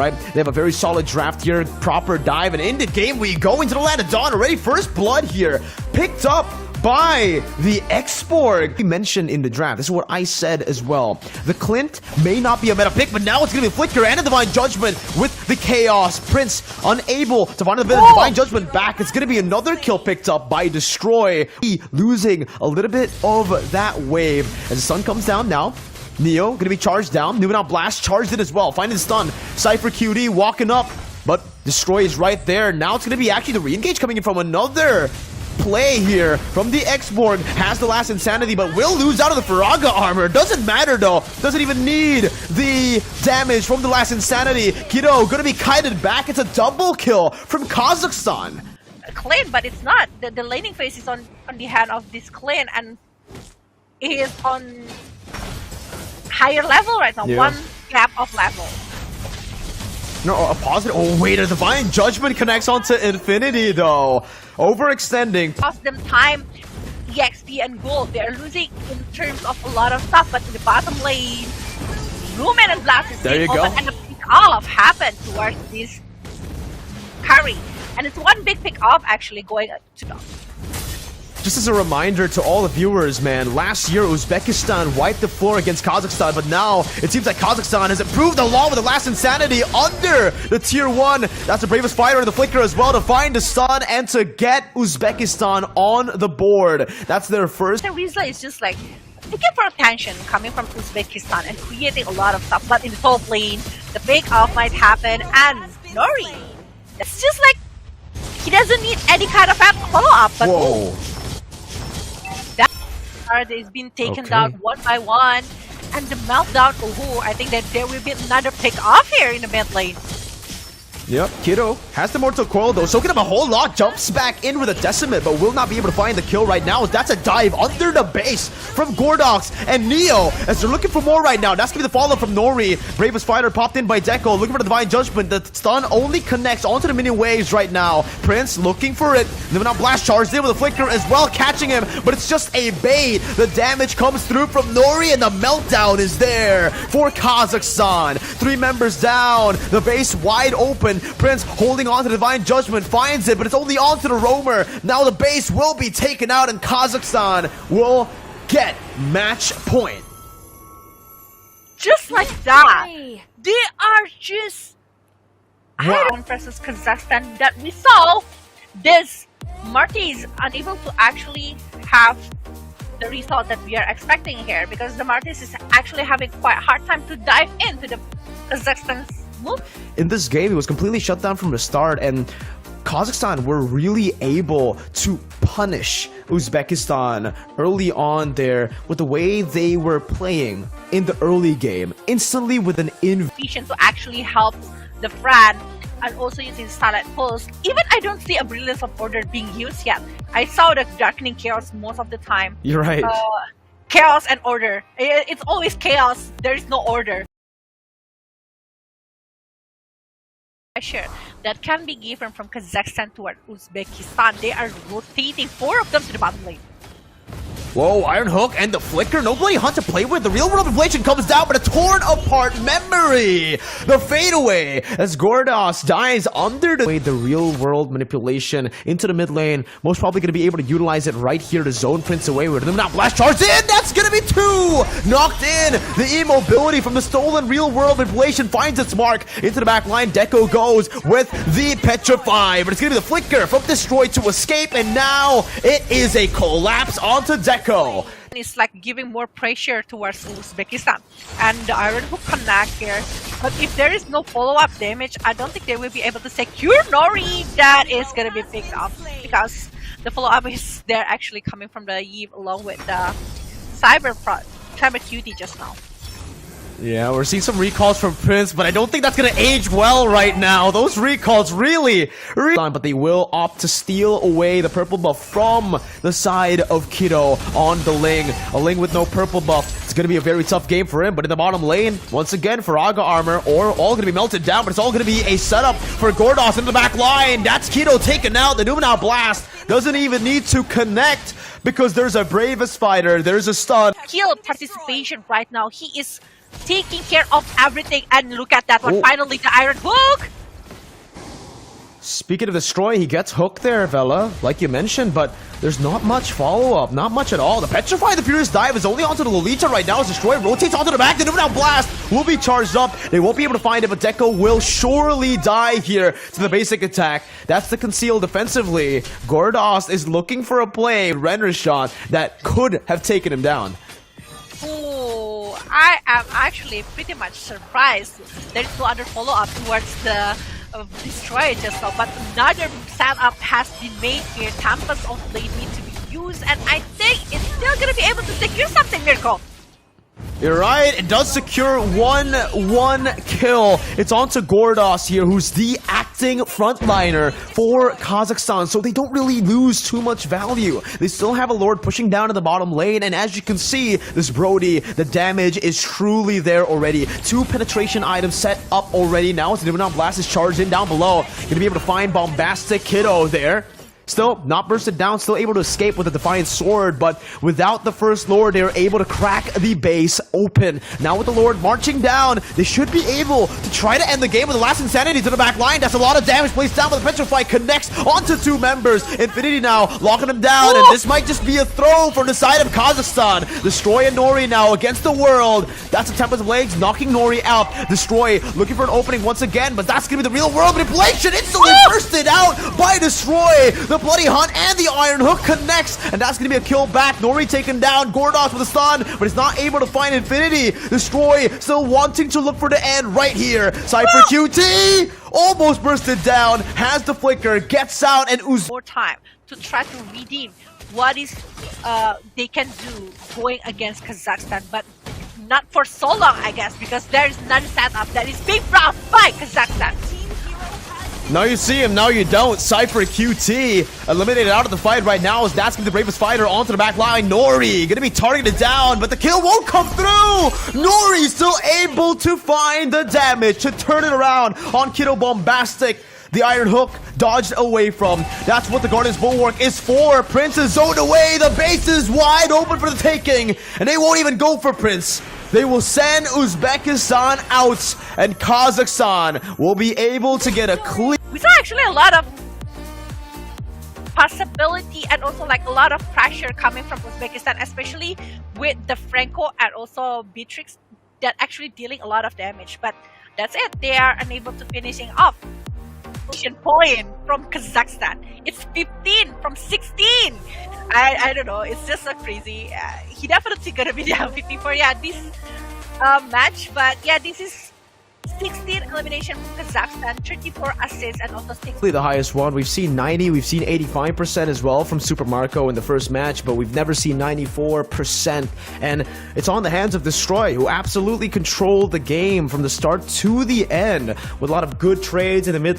right? They have a very solid draft here, proper dive, and into game we go into the land of Dawn already. First blood here, picked up by the Exborg. We mentioned in the draft, this is what I said as well. The Clint may not be a meta pick, but now it's going to be a Flicker and a Divine Judgment with the Chaos. Prince unable to find a bit of Divine Judgment back. It's going to be another kill picked up by Destroy. Losing a little bit of that wave as the sun comes down now. Neo going to be charged down. Numenal Blast charged it as well. Finding the stun. Cypher QD walking up, but Destroy is right there. Now it's going to be actually the re-engage coming in from another play here from the Exborg. Has the last Insanity, but will lose out of the Faraga armor. Doesn't matter though. Doesn't even need the damage from the last Insanity. Kido gonna be kited back. It's a double kill from Kazakhstan. Clean, but it's not. The laning phase is on the hand of this Clean, and he is on higher level right now. Yeah. One gap of level. No, a positive. Oh wait, a Divine Judgment connects onto Infinity though. Overextending. Cost them time, EXP and gold. They are losing in terms of a lot of stuff, but in the bottom lane, Lumen and Blast is being open, and the pick-off happened towards this carry. And it's one big pick-off actually going to them. Just as a reminder to all the viewers, man, last year Uzbekistan wiped the floor against Kazakhstan, but now it seems like Kazakhstan has improved along with the last Insanity under the tier 1. That's the bravest fighter in the Flicker as well to find the stun and to get Uzbekistan on the board. That's their first. The reason is just like looking for attention coming from Uzbekistan and creating a lot of stuff, but in the top lane, the big off might happen, and Nori, it's just like he doesn't need any kind of follow-up, but whoa. Is being taken down one by one, and the meltdown. Oh, I think that there will be another pick off here in the mid lane. Yep, Kido has the Mortal Coil though, soaking up a whole lot, jumps back in with a Decimate, but will not be able to find the kill right now. That's a dive under the base from Gordox and Neo, as they're looking for more right now. That's gonna be the follow-up from Nori. Bravest Fighter popped in by Deco, looking for the Divine Judgment. The stun only connects onto the mini waves right now. Prince looking for it. Numenal Blast charged in with a Flicker as well, catching him, but it's just a bait. The damage comes through from Nori, and the meltdown is there for Kazakhstan. 3 members down, the base wide open. Prince holding on to the Divine Judgment, finds it, but it's only onto the Roamer. Now the base will be taken out, and Kazakhstan will get match point. Just like that. They are just versus Kazakhstan that we saw. This Marty is unable to actually have the result that we are expecting here, because the Martis is actually having quite a hard time to dive into the Kazakhstan's move. In this game, it was completely shut down from the start, and Kazakhstan were really able to punish Uzbekistan early on there with the way they were playing in the early game, instantly with an invasion to actually help the Fran, and also using Starlight Pulse. Even I don't see a Brilliance of Order being used yet. I saw the Darkening Chaos most of the time. You're right. Chaos and Order. It's always Chaos. There is no Order. Pressure that can be given from Kazakhstan toward Uzbekistan. They are rotating 4 of them to the bottom lane. Whoa, Iron Hook and the Flicker. No Bloody Hunt to play with. The real world inflation comes down, but a torn apart memory. The fadeaway as Gordos dies under the real world manipulation into the mid lane. Most probably going to be able to utilize it right here to zone Prince away with them. Now Blast charged in. That's going to be 2. Knocked in. The immobility from the stolen real world manipulation finds its mark into the back line. Deco goes with the Petrify, but it's going to be the Flicker from Destroy to escape, and now it is a collapse onto Deco. It's like giving more pressure towards Uzbekistan, and the Iron Hook connect here. But if there is no follow-up damage, I don't think they will be able to secure Nori. That is gonna be picked up because the follow-up is there actually coming from the Eve along with the Cyber Cutie just now. Yeah, we're seeing some recalls from Prince, but I don't think that's going to age well right now. Those recalls really... But they will opt to steal away the purple buff from the side of Kido on the Ling. A Ling with no purple buff. It's going to be a very tough game for him, but in the bottom lane, once again, Faraga armor, or all going to be melted down, but it's all going to be a setup for Gordos in the back line. That's Kido taken out. The Numenal Blast doesn't even need to connect because there's a Bravest Fighter. There's a stun. Kill participation right now. He is taking care of everything. And look at that one. Oh. Finally, the Iron Hook. Speaking of Destroy, he gets hooked there, Vela, like you mentioned, but there's not much follow-up, not much at all. The Petrify, the Furious Dive is only onto the Lolita right now as Destroy rotates onto the back. The Now Blast will be charged up. They won't be able to find it, but Deco will surely die here to the basic attack. That's the conceal defensively. Gordos is looking for a play, Renner's shot, that could have taken him down. Oh, I am actually pretty much surprised. There's no other follow-up towards the Destroy just now, but another setup has been made here. Tampa's own blade need to be used, and I think it's still gonna be able to secure something, Miracle. You're right, it does secure one kill. It's on to Gordos here, who's the acting frontliner for Kazakhstan, so they don't really lose too much value. They still have a Lord pushing down in the bottom lane, and as you can see, this Brody, the damage is truly there already. 2 penetration items set up already. Now it's the Now Blast is charged in down below. Gonna be able to find Bombastic Kiddo there. Still not bursted down, still able to escape with a Defiant Sword, but without the first Lord, they are able to crack the base open. Now with the Lord marching down, they should be able to try to end the game with the last Insanity to the back line. That's a lot of damage placed down, but the Petrify connects onto 2 members. Infinity now locking them down, and this might just be a throw from the side of Kazakhstan. Destroy and Nori now against the world. That's a Tempest of Legs knocking Nori out. Destroy looking for an opening once again, but that's going to be the real world manipulation. Instantly bursted out by Destroy. The Bloody Hunt and the Iron Hook connects, and that's going to be a kill back. Nori taken down, Gordos with a stun, but he's not able to find Infinity. Destroy still wanting to look for the end right here. Cypher QT almost bursted down, has the flicker, gets out, and More time to try to redeem what is they can do going against Kazakhstan, but not for so long, I guess, because there is none setup that is being brought by Kazakhstan. Now you see him, now you don't. Cypher QT eliminated out of the fight right now as Dasking the bravest fighter onto the back line. Nori gonna be targeted down, but the kill won't come through. Nori still able to find the damage to turn it around on Kiddo Bombastic. The Iron Hook dodged away from. That's what the Guardian's Bulwark is for. Prince is zoned away. The base is wide open for the taking. And they won't even go for Prince. They will send Uzbekistan out. And Kazakhstan will be able to get a clear... We saw actually a lot of possibility and also like a lot of pressure coming from Uzbekistan, especially with the Franco and also Beatrix that actually dealing a lot of damage. But that's it. They are unable to finishing off. Point from Kazakhstan. It's 15 from 16. I don't know. It's just so crazy. He definitely gonna be down 54. Yeah, this match, but yeah, this is 16 elimination from Kazakhstan, 34 assists, and also 6. The highest one. We've seen 90, we've seen 85% as well from Super Marco in the first match, but we've never seen 94%. And it's on the hands of Destroy, who absolutely controlled the game from the start to the end with a lot of good trades in the mid.